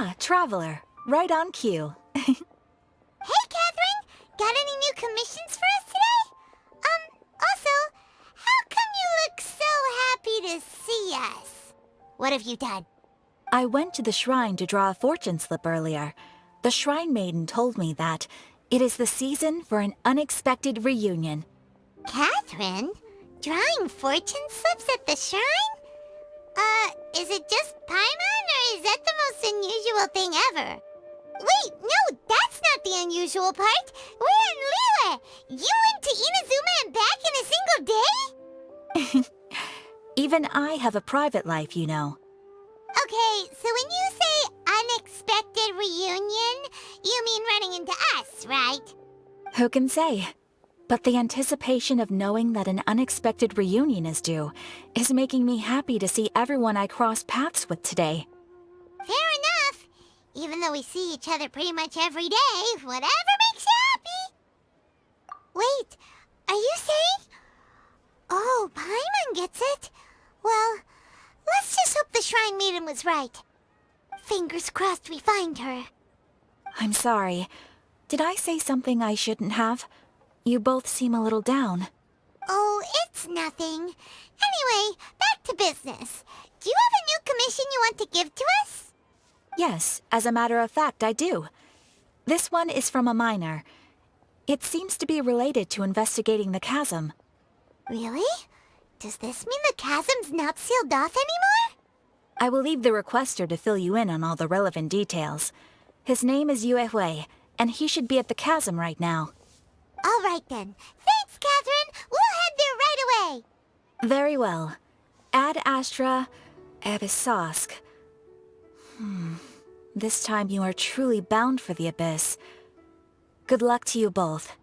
Ah, Traveler. Right on cue. Hey, Catherine! Got any new commissions for us today? Also, how come you look so happy to see us? What have you done? I went to the shrine to draw a fortune slip earlier. The shrine maiden told me that it is the season for an unexpected reunion. Catherine? Drawing fortune slips at the shrine? Is it just Paimon, or is that the most unusual thing ever? Wait, no, that's not the unusual part. We're in Liyue. You went to Inazuma and back in a single day? Even I have a private life, you know. Okay, so when you say unexpected reunion, you mean running into us, right? Who can say? But the anticipation of knowing that an unexpected reunion is due is making me happy to see everyone I crossed paths with today. Fair enough. Even though we see each other pretty much every day, whatever makes you happy. Wait, are you saying? Oh, Paimon gets it. Well, let's just hope the Shrine Maiden was right. Fingers crossed we find her. I'm sorry. Did I say something I shouldn't have? You both seem a little down. Oh, it's nothing. Anyway, back to business. Do you have a new commission you want to give to us? Yes, as a matter of fact, I do. This one is from a miner. It seems to be related to investigating the chasm. Really? Does this mean the chasm's not sealed off anymore? I will leave the requester to fill you in on all the relevant details. His name is Yue Hui, and he should be at the chasm right now. All right then. Thanks, Catherine. We'll head there right away. Very well. Ad Astra Abyssosque. This time you are truly bound for the abyss. Good luck to you both.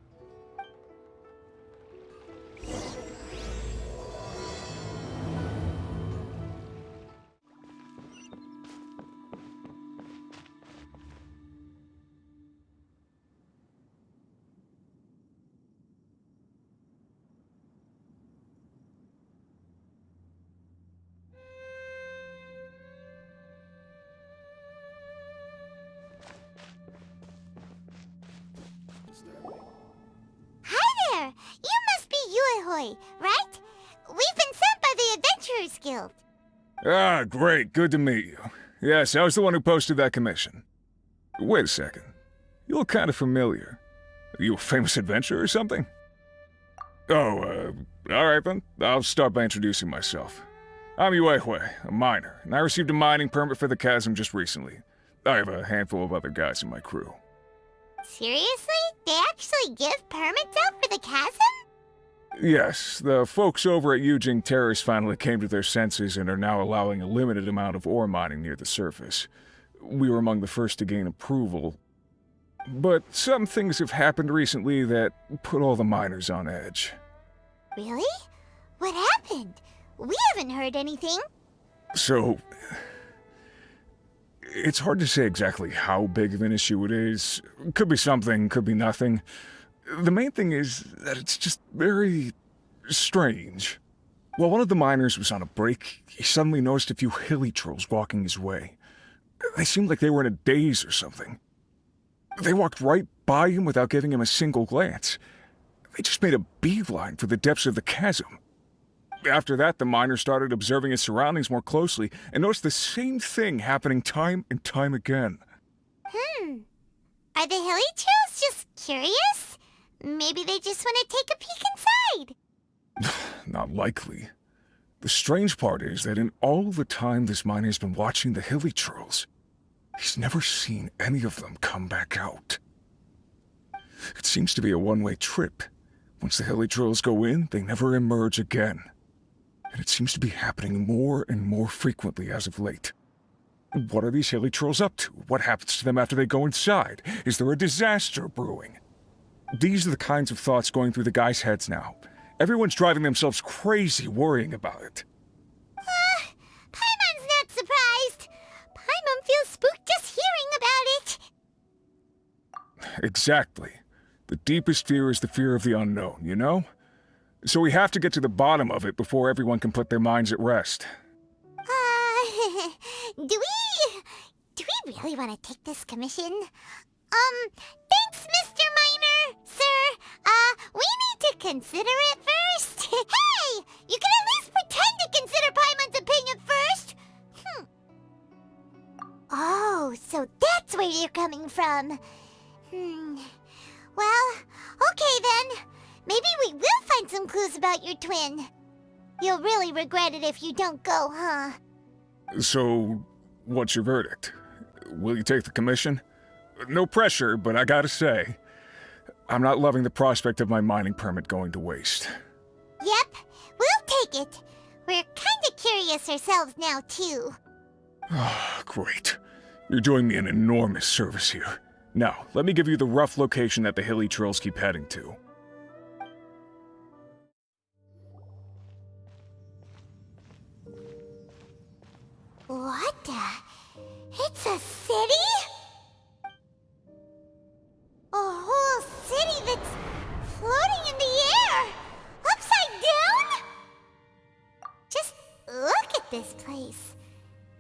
Hi there. You must be Yue Hui, right? We've been sent by the Adventurers Guild. Ah, great. Good to meet you. Yes, I was the one who posted that commission. Wait a second. You look kind of familiar. Are you a famous adventurer or something? Oh, alright then. I'll start by introducing myself. I'm Yue Hui, a miner, and I received a mining permit for the chasm just recently. I have a handful of other guys in my crew. Seriously? They actually give permits out for the chasm? Yes, the folks over at Yujing Terrace finally came to their senses and are now allowing a limited amount of ore mining near the surface. We were among the first to gain approval. But some things have happened recently that put all the miners on edge. Really? What happened? We haven't heard anything. So, it's hard to say exactly how big of an issue it is. Could be something, could be nothing. The main thing is that it's just very strange. While one of the miners was on a break, he suddenly noticed a few hilly trolls walking his way. They seemed like they were in a daze or something. They walked right by him without giving him a single glance. They just made a beeline for the depths of the chasm. After that, the miner started observing his surroundings more closely and noticed the same thing happening time and time again. Are the hilly trolls just curious? Maybe they just want to take a peek inside. Not likely. The strange part is that in all the time this miner's been watching the hilly trolls, he's never seen any of them come back out. It seems to be a one-way trip. Once the hilly trolls go in, they never emerge again. And it seems to be happening more and more frequently as of late. What are these hilly trolls up to? What happens to them after they go inside? Is there a disaster brewing? These are the kinds of thoughts going through the guys' heads now. Everyone's driving themselves crazy worrying about it. Paimon's not surprised. Paimon feels spooked just hearing about it. Exactly. The deepest fear is the fear of the unknown, you know? So we have to get to the bottom of it before everyone can put their minds at rest. Do we do we really want to take this commission? Thanks, Mr. Miner, sir. We need to consider it first. Hey! You can at least pretend to consider Paimon's opinion first! Oh, so that's where you're coming from. Well, okay then. Maybe we will find some clues about your twin. You'll really regret it if you don't go, huh? So, what's your verdict? Will you take the commission? No pressure, but I gotta say, I'm not loving the prospect of my mining permit going to waste. Yep, we'll take it. We're kinda curious ourselves now, too. Ah, great. You're doing me an enormous service here. Now, let me give you the rough location that the hilly trails keep heading to. What the? It's a city? A whole city that's floating in the air! Upside down? Just look at this place.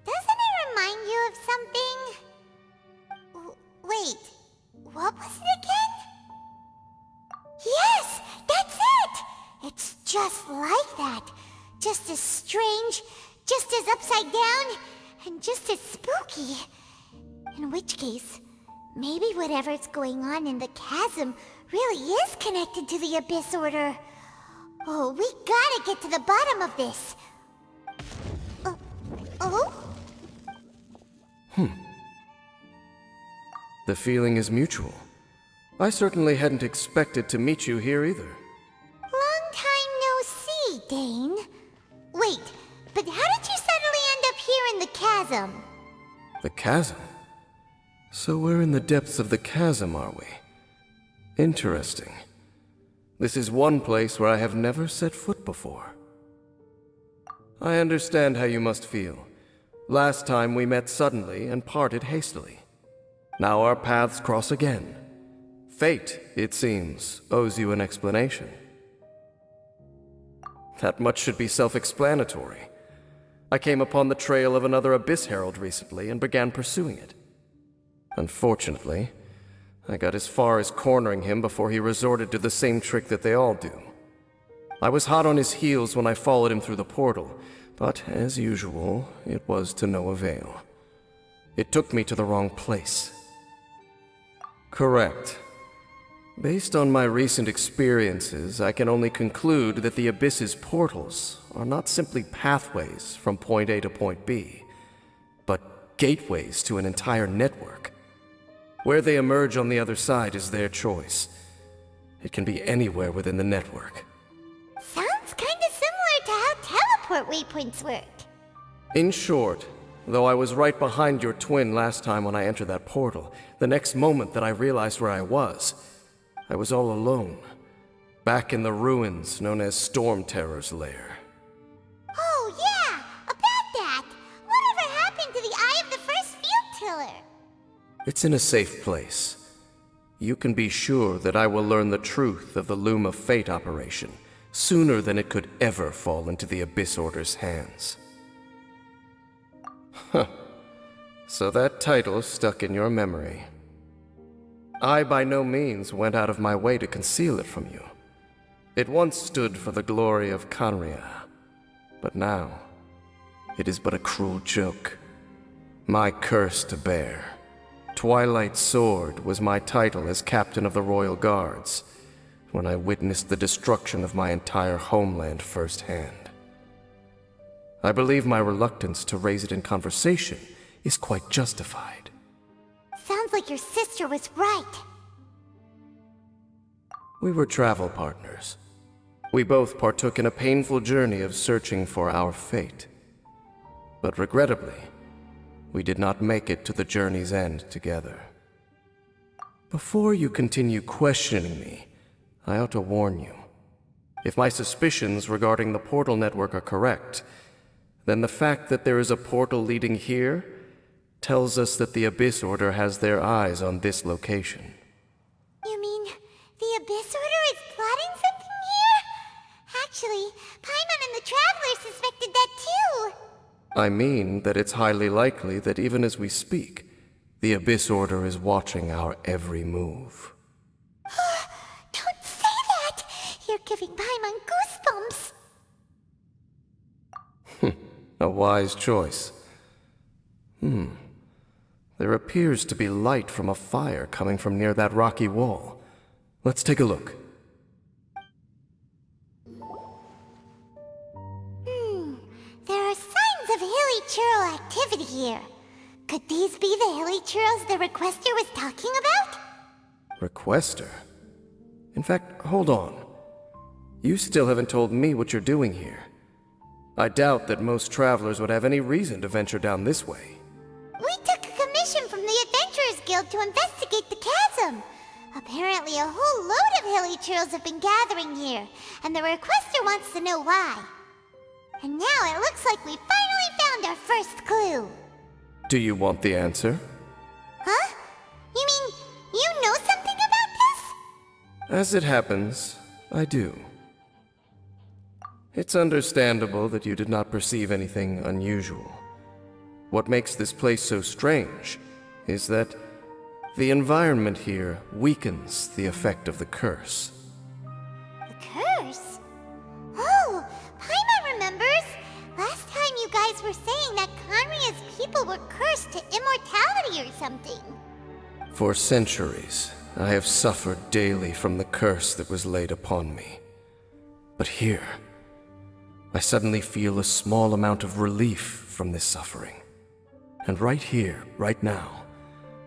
Doesn't it remind you of something? Wait, what was it again? Yes, that's it! It's just like that. Just as strange, just as upside down, and just as spooky. In which case, maybe whatever's going on in the chasm really is connected to the Abyss Order. Oh, we gotta get to the bottom of this. Oh? The feeling is mutual. I certainly hadn't expected to meet you here either. Long time no see, Dane. Wait, but how did you suddenly end up here in the chasm? The chasm? So we're in the depths of the chasm, are we? Interesting. This is one place where I have never set foot before. I understand how you must feel. Last time we met suddenly and parted hastily. Now our paths cross again. Fate, it seems, owes you an explanation. That much should be self-explanatory. I came upon the trail of another Abyss Herald recently and began pursuing it. Unfortunately, I got as far as cornering him before he resorted to the same trick that they all do. I was hot on his heels when I followed him through the portal, but as usual, it was to no avail. It took me to the wrong place. Correct. Based on my recent experiences, I can only conclude that the Abyss's portals are not simply pathways from point A to point B, but gateways to an entire network. Where they emerge on the other side is their choice. It can be anywhere within the network. Sounds kinda similar to how teleport waypoints work. In short, though I was right behind your twin last time when I entered that portal, the next moment that I realized where I was all alone, back in the ruins known as Storm Terror's lair. Oh yeah, about that! Whatever happened to the Eye of the First Field Tiller? It's in a safe place. You can be sure that I will learn the truth of the Loom of Fate operation sooner than it could ever fall into the Abyss Order's hands. Huh. So that title stuck in your memory. I by no means went out of my way to conceal it from you. It once stood for the glory of Kanria, but now it is but a cruel joke. My curse to bear. Twilight Sword was my title as captain of the Royal Guards when I witnessed the destruction of my entire homeland firsthand. I believe my reluctance to raise it in conversation is quite justified. Sounds like your sister was right. We were travel partners. We both partook in a painful journey of searching for our fate. But regrettably, we did not make it to the journey's end together. Before you continue questioning me, I ought to warn you. If my suspicions regarding the portal network are correct, then the fact that there is a portal leading here tells us that the Abyss Order has their eyes on this location. You mean the Abyss Order is plotting something here? Actually, Paimon and the Traveler suspected that too. I mean that it's highly likely that even as we speak, The Abyss Order is watching our every move. Don't say that! You're giving Paimon goosebumps! A wise choice. There appears to be light from a fire coming from near that rocky wall. Let's take a look. There are signs of hilly churl activity here. Could these be the hilly churls the Requester was talking about? Requester? In fact, hold on. You still haven't told me what you're doing here. I doubt that most travelers would have any reason to venture down this way. We took a commission from the Adventurers Guild to investigate the chasm. Apparently a whole load of hilly churls have been gathering here, and the Requester wants to know why. And now it looks like we finally found our first clue. Do you want the answer? Huh? You mean you know something about this? As it happens, I do. It's understandable that you did not perceive anything unusual. What makes this place so strange is that the environment here weakens the effect of the curse. The curse? Oh, Paimon remembers. Last time you guys were saying that Conria's people were cursed to immortality or something. For centuries, I have suffered daily from the curse that was laid upon me. But here, I suddenly feel a small amount of relief from this suffering. And right here, right now,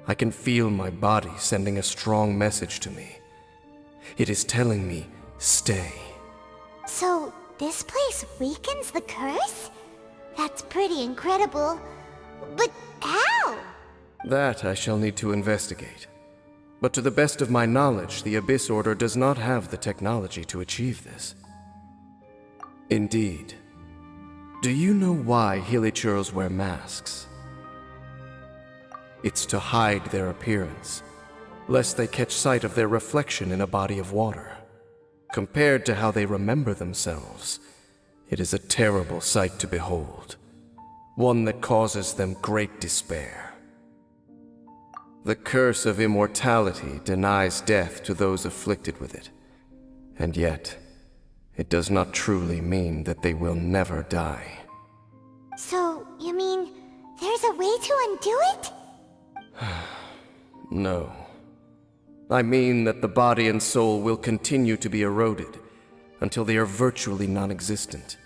I can feel my body sending a strong message to me. It is telling me, stay. So, this place weakens the curse? That's pretty incredible. But how? That I shall need to investigate. But to the best of my knowledge, the Abyss Order does not have the technology to achieve this. Indeed. Do you know why Hilichurls wear masks? It's to hide their appearance, lest they catch sight of their reflection in a body of water. Compared to how they remember themselves, it is a terrible sight to behold, one that causes them great despair. The curse of immortality denies death to those afflicted with it, and yet, it does not truly mean that they will never die. So, you mean there's a way to undo it? No. I mean that the body and soul will continue to be eroded until they are virtually non-existent,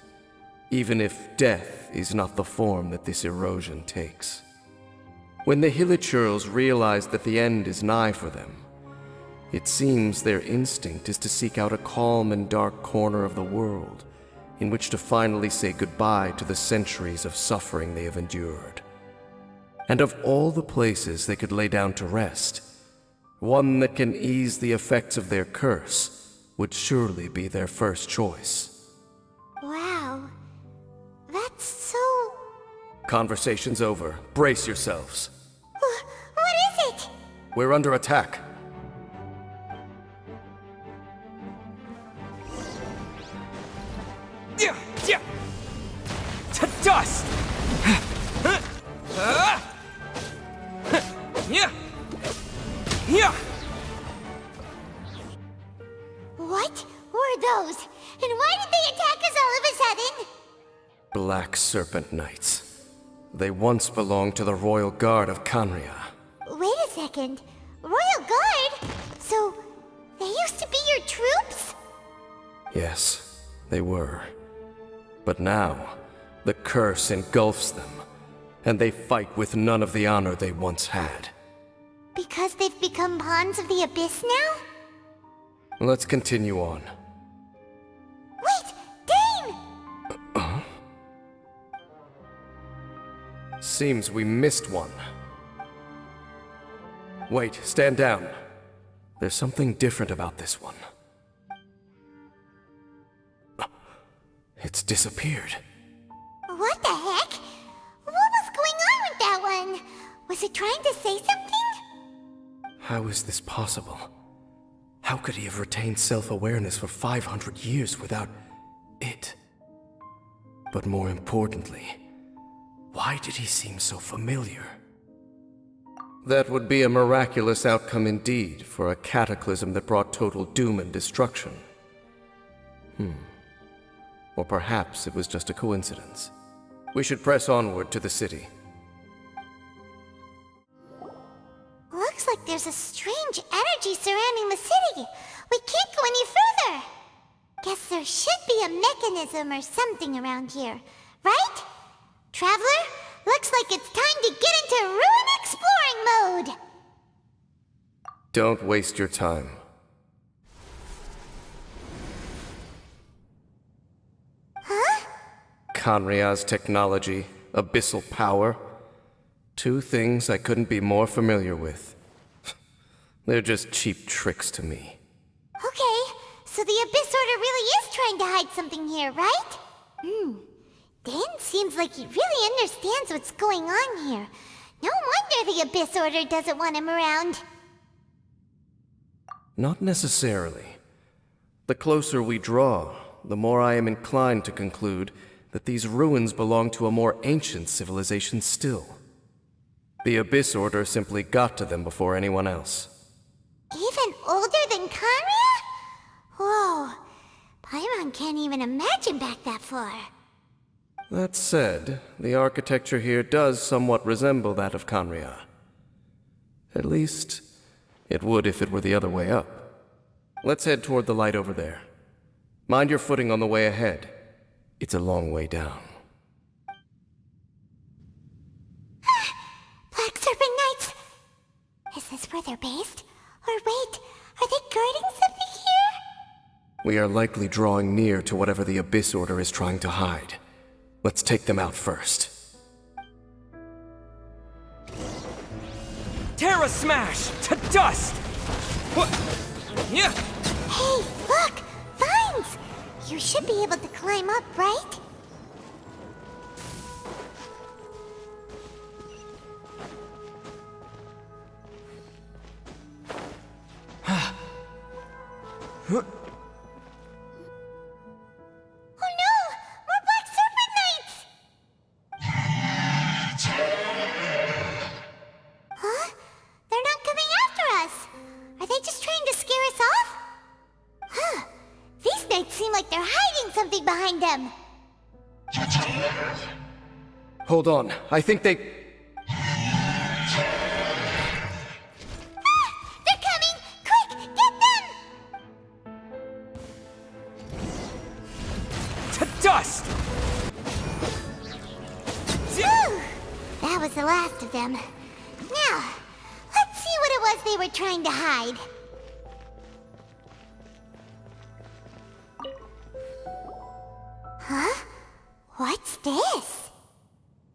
even if death is not the form that this erosion takes. When the Hilichurls realize that the end is nigh for them, it seems their instinct is to seek out a calm and dark corner of the world in which to finally say goodbye to the centuries of suffering they have endured. And of all the places they could lay down to rest, one that can ease the effects of their curse would surely be their first choice. Wow. That's so... Conversation's over. Brace yourselves. What is it? We're under attack. To dust! What were those? And why did they attack us all of a sudden? Black Serpent Knights. They once belonged to the Royal Guard of Conria. Wait a second. Royal Guard? So, they used to be your troops? Yes, they were. But now, the curse engulfs them, and they fight with none of the honor they once had. Because they've become pawns of the Abyss now? Let's continue on. Wait! Dane! Seems we missed one. Wait, stand down. There's something different about this one. It's disappeared. What the heck? What was going on with that one? Was it trying to say something? How is this possible? How could he have retained self-awareness for 500 years without it? But more importantly, why did he seem so familiar? That would be a miraculous outcome indeed for a cataclysm that brought total doom and destruction. Or perhaps it was just a coincidence. We should press onward to the city. Looks like there's a strange energy surrounding the city. We can't go any further. Guess there should be a mechanism or something around here, right? Traveler, looks like it's time to get into ruin exploring mode. Don't waste your time. Huh? Kanria's technology, abyssal power. Two things I couldn't be more familiar with. They're just cheap tricks to me. Okay, so the Abyss Order really is trying to hide something here, right? Dan seems like he really understands what's going on here. No wonder the Abyss Order doesn't want him around. Not necessarily. The closer we draw, the more I am inclined to conclude that these ruins belong to a more ancient civilization still. The Abyss Order simply got to them before anyone else. Even older than Kanria? Whoa, Paimon can't even imagine back that far. That said, the architecture here does somewhat resemble that of Kanria. At least, it would if it were the other way up. Let's head toward the light over there. Mind your footing on the way ahead. It's a long way down. Black Serpent Knights! Is this where they're based? Or wait, are they guarding something here? We are likely drawing near to whatever the Abyss Order is trying to hide. Let's take them out first. Terra Smash! To dust! What? Yeah! Hey, look! Vines! You should be able to climb up, right? Oh no! More Black Serpent Knights! Huh? They're not coming after us! Are they just trying to scare us off? Huh. These knights seem like they're hiding something behind them. Hold on, I think they... They're coming! Quick, get them! To dust! Whew. That was the last of them. Now, let's see what it was they were trying to hide. Huh? What's this?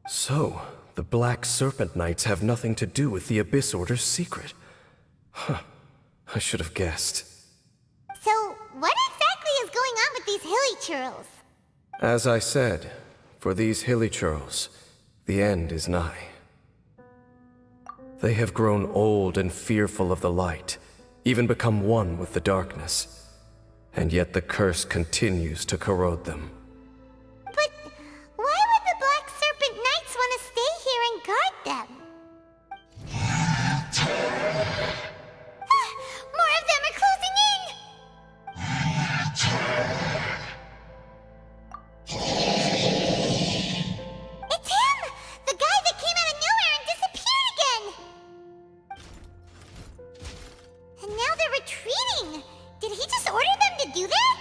So, the Black Serpent Knights have nothing to do with the Abyss Order's secret. Huh. I should have guessed. So, what exactly is going on with these hilly churls? As I said, for these hilly churls, the end is nigh. They have grown old and fearful of the light, even become one with the darkness. And yet the curse continues to corrode them. But why would the Black Serpent Knights want to stay here and guard them? More of them are closing in! It's him! The guy that came out of nowhere and disappeared again! And now they're retreating! Did he just order them to do that?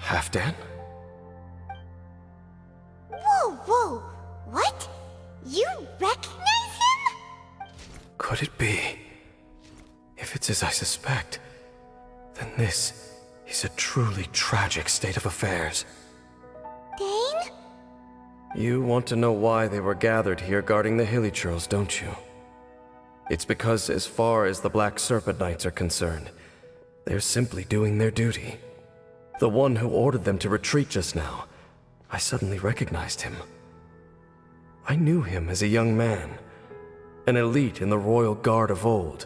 Halfdan? Whoa! What? You recognize him? Could it be? If it's as I suspect, then this is a truly tragic state of affairs. Dane? You want to know why they were gathered here guarding the hilly churls, don't you? It's because as far as the Black Serpent Knights are concerned, they're simply doing their duty. The one who ordered them to retreat just now, I suddenly recognized him. I knew him as a young man, an elite in the royal guard of old.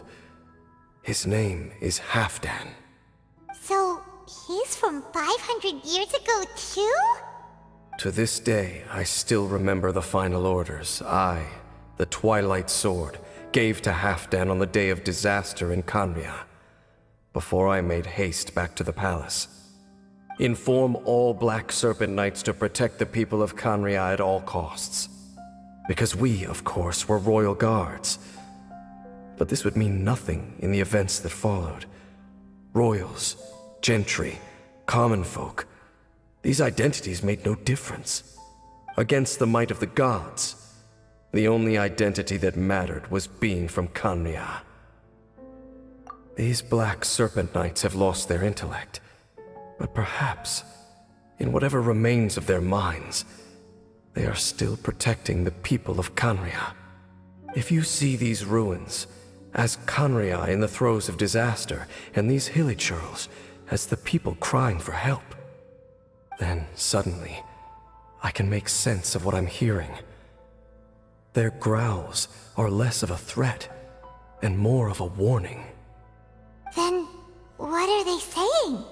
His name is Halfdan. So, he's from 500 years ago too? To this day, I still remember the final orders I, the Twilight Sword, gave to Halfdan on the day of disaster in Canria, before I made haste back to the palace. Inform all Black Serpent Knights to protect the people of Canria at all costs. Because we, of course, were royal guards. But this would mean nothing in the events that followed. Royals, gentry, common folk, these identities made no difference. Against the might of the gods, the only identity that mattered was being from Canria. These Black Serpent Knights have lost their intellect, but perhaps, in whatever remains of their minds, they are still protecting the people of Canria. If you see these ruins as Canria in the throes of disaster, and these hilichurls as the people crying for help, then suddenly I can make sense of what I'm hearing. Their growls are less of a threat and more of a warning. Then, what are they saying?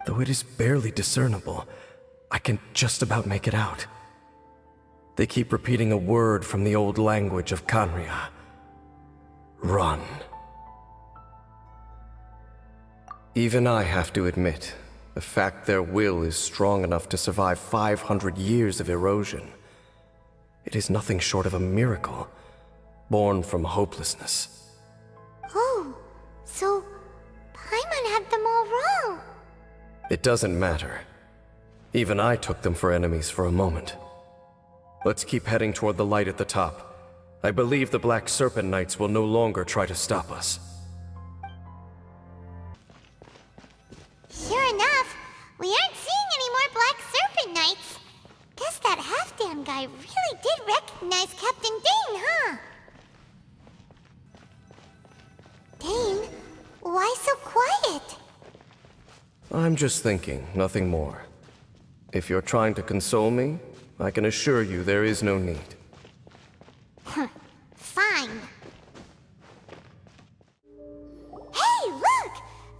Though it is barely discernible, I can just about make it out. They keep repeating a word from the old language of Canria. Run. Even I have to admit, the fact their will is strong enough to survive 500 years of erosion. It is nothing short of a miracle, born from hopelessness. Oh, so Paimon had them all wrong. It doesn't matter. Even I took them for enemies for a moment. Let's keep heading toward the light at the top. I believe the Black Serpent Knights will no longer try to stop us. Sure enough, we aren't seeing any more Black Serpent Knights. Guess that Halfdan guy really did recognize Captain Dane, huh? Dane, why so quiet? I'm just thinking, nothing more. If you're trying to console me, I can assure you there is no need. Fine. Hey, look!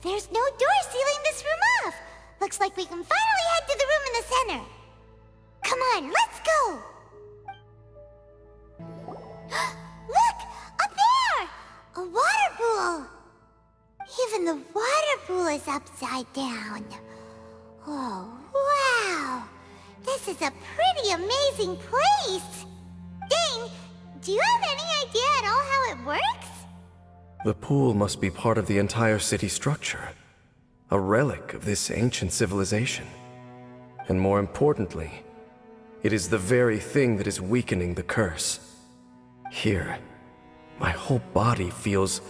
There's no door sealing this room off. Looks like we can finally head to the room in the center. Come on, let's go! Look! Up there! A water pool! Even the water pool is upside down. Oh, wow! This is a pretty amazing place! Dane, do you have any idea at all how it works? The pool must be part of the entire city structure. A relic of this ancient civilization. And more importantly, it is the very thing that is weakening the curse. Here, my whole body feels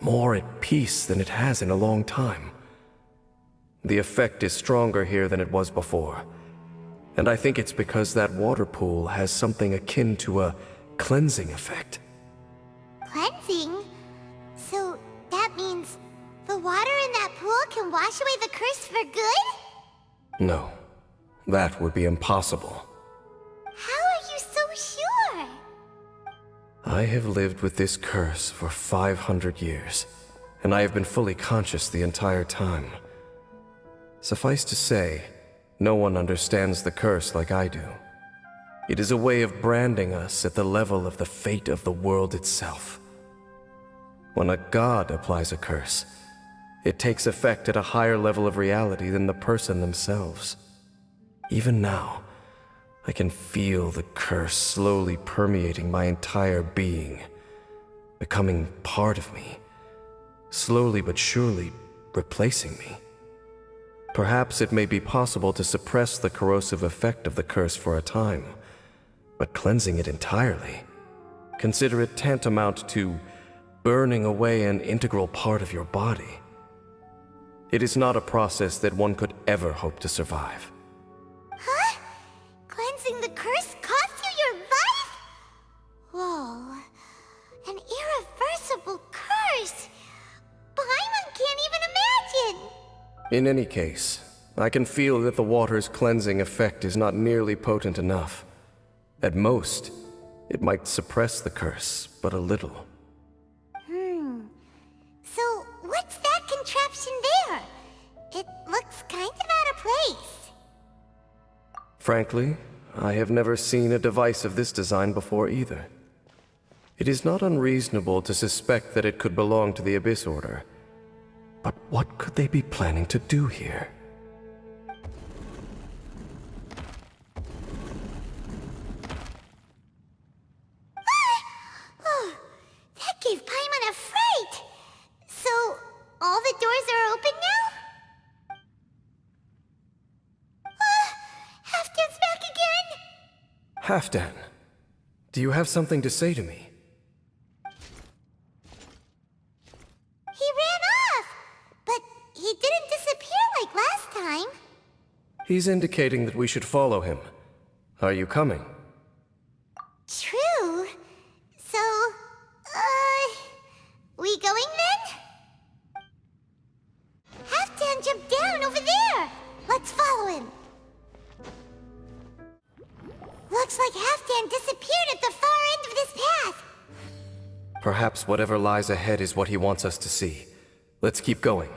more at peace than it has in a long time. The effect is stronger here than it was before. And I think it's because that water pool has something akin to a cleansing effect. Cleansing? So that means the water in that pool can wash away the curse for good? No, that would be impossible. How are you so sure? I have lived with this curse for 500 years, and I have been fully conscious the entire time. Suffice to say, no one understands the curse like I do. It is a way of branding us at the level of the fate of the world itself. When a god applies a curse, it takes effect at a higher level of reality than the person themselves. Even now, I can feel the curse slowly permeating my entire being, becoming part of me, slowly but surely replacing me. Perhaps it may be possible to suppress the corrosive effect of the curse for a time, but cleansing it entirely, consider it tantamount to burning away an integral part of your body. It is not a process that one could ever hope to survive. Huh? Cleansing the curse cost you your life? Whoa. An irreversible curse. Paimon can't even imagine. In any case, I can feel that the water's cleansing effect is not nearly potent enough. At most, it might suppress the curse, but a little. So, what's that contraption there? It looks kind of out of place. Frankly, I have never seen a device of this design before either. It is not unreasonable to suspect that it could belong to the Abyss Order. But what could they be planning to do here? Oh, that gave Paimon a fright! So, all the doors are open now? Halfdan's back again! Halfdan, do you have something to say to me? He ran off! But he didn't disappear like last time. He's indicating that we should follow him. Are you coming? True. So, we going then? Halfdan jumped down over there! Let's follow him. Looks like Halfdan disappeared at the far end of this path. Perhaps whatever lies ahead is what he wants us to see. Let's keep going.